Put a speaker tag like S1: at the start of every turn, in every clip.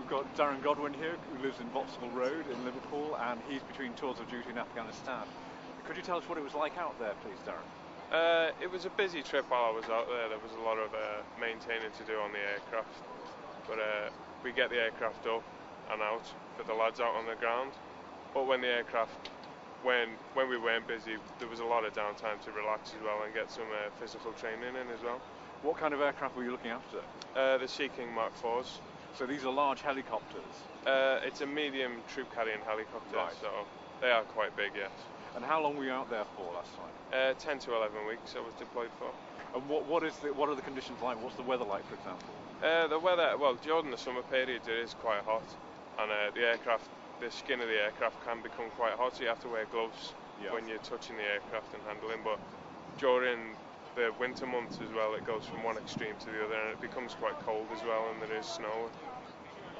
S1: got Darren Goodwin here, who lives in Vauxhall Road in Liverpool, and he's between tours of duty in Afghanistan. Could you tell us what it was like out there, please, Darren?
S2: It was a busy trip while I was out there. There was a lot of maintaining to do on the aircraft, but we get the aircraft up and out for the lads out on the ground. But when the aircraft, when we weren't busy, there was a lot of downtime to relax as well and get some physical training in as well.
S1: What kind of aircraft were you looking after?
S2: The Sea King Mark IVs.
S1: So these are large helicopters?
S2: It's a medium troop carrying helicopter,
S1: right.
S2: So they are quite big, yes.
S1: And how long were you out there for last time?
S2: 10 to 11 weeks I was deployed for.
S1: And what are the conditions like? What's the weather like, for example?
S2: The weather, well, during the summer period it is quite hot, and the skin of the aircraft can become quite hot, so you have to wear gloves when you're touching the aircraft and handling. But during the winter months as well, it goes from one extreme to the other, and it becomes quite cold as well, and there is snow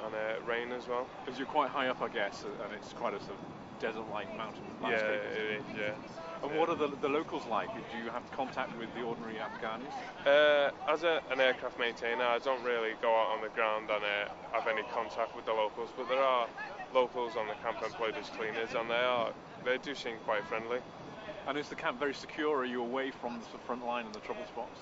S2: and rain as well.
S1: Because you're quite high up, I guess, and it's quite a sort of desert-like mountain landscape.
S2: Yeah, it is, yeah.
S1: And what are the locals like? Do you have contact with the ordinary Afghans?
S2: As an aircraft maintainer, I don't really go out on the ground and have any contact with the locals, but there are locals on the camp employed as cleaners, and they do seem quite friendly.
S1: And is the camp very secure? Are you away from the front line and the trouble spots?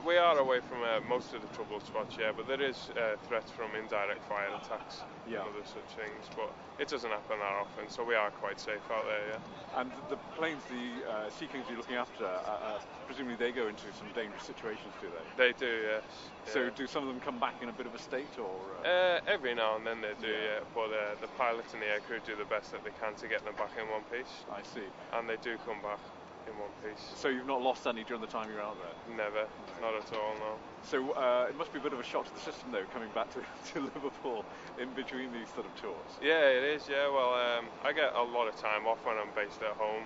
S2: We are away from most of the trouble spots, yeah, but there is threats from indirect fire attacks and other such things, but it doesn't happen that often, so we are quite safe out there, yeah.
S1: And the planes, the Sea Kings you're looking after, presumably they go into some dangerous situations, do they?
S2: They do, yes.
S1: So do some of them come back in a bit of a state, or...?
S2: Every now and then they do, yeah, but the pilots and the aircrew do the best that they can to get them back in one piece.
S1: I see.
S2: And they do come back in one piece.
S1: So you've not lost any during the time you're out there?
S2: Never, not at all, no.
S1: So it must be a bit of a shock to the system, though, coming back to Liverpool in between these sort of tours.
S2: Yeah, it is, yeah. Well, I get a lot of time off when I'm based at home,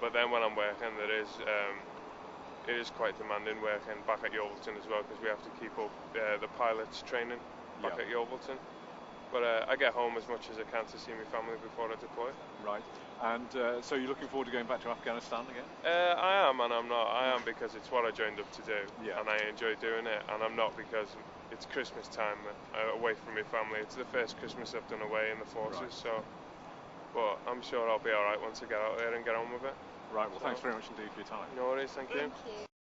S2: but then when I'm working, it is quite demanding working back at Yeovilton as well, because we have to keep up the pilots training back at Yeovilton. But I get home as much as I can to see my family before I deploy. Right.
S1: And so you're looking forward to going back to Afghanistan again?
S2: I am, and I'm not. I am because it's what I joined up to do, and I enjoy doing it. And I'm not because it's Christmas time away from my family. It's the first Christmas I've done away in the forces, so. But I'm sure I'll be all right once I get out there and get on with it.
S1: Right. Well, thanks very much indeed for your time.
S2: No worries. Thank you.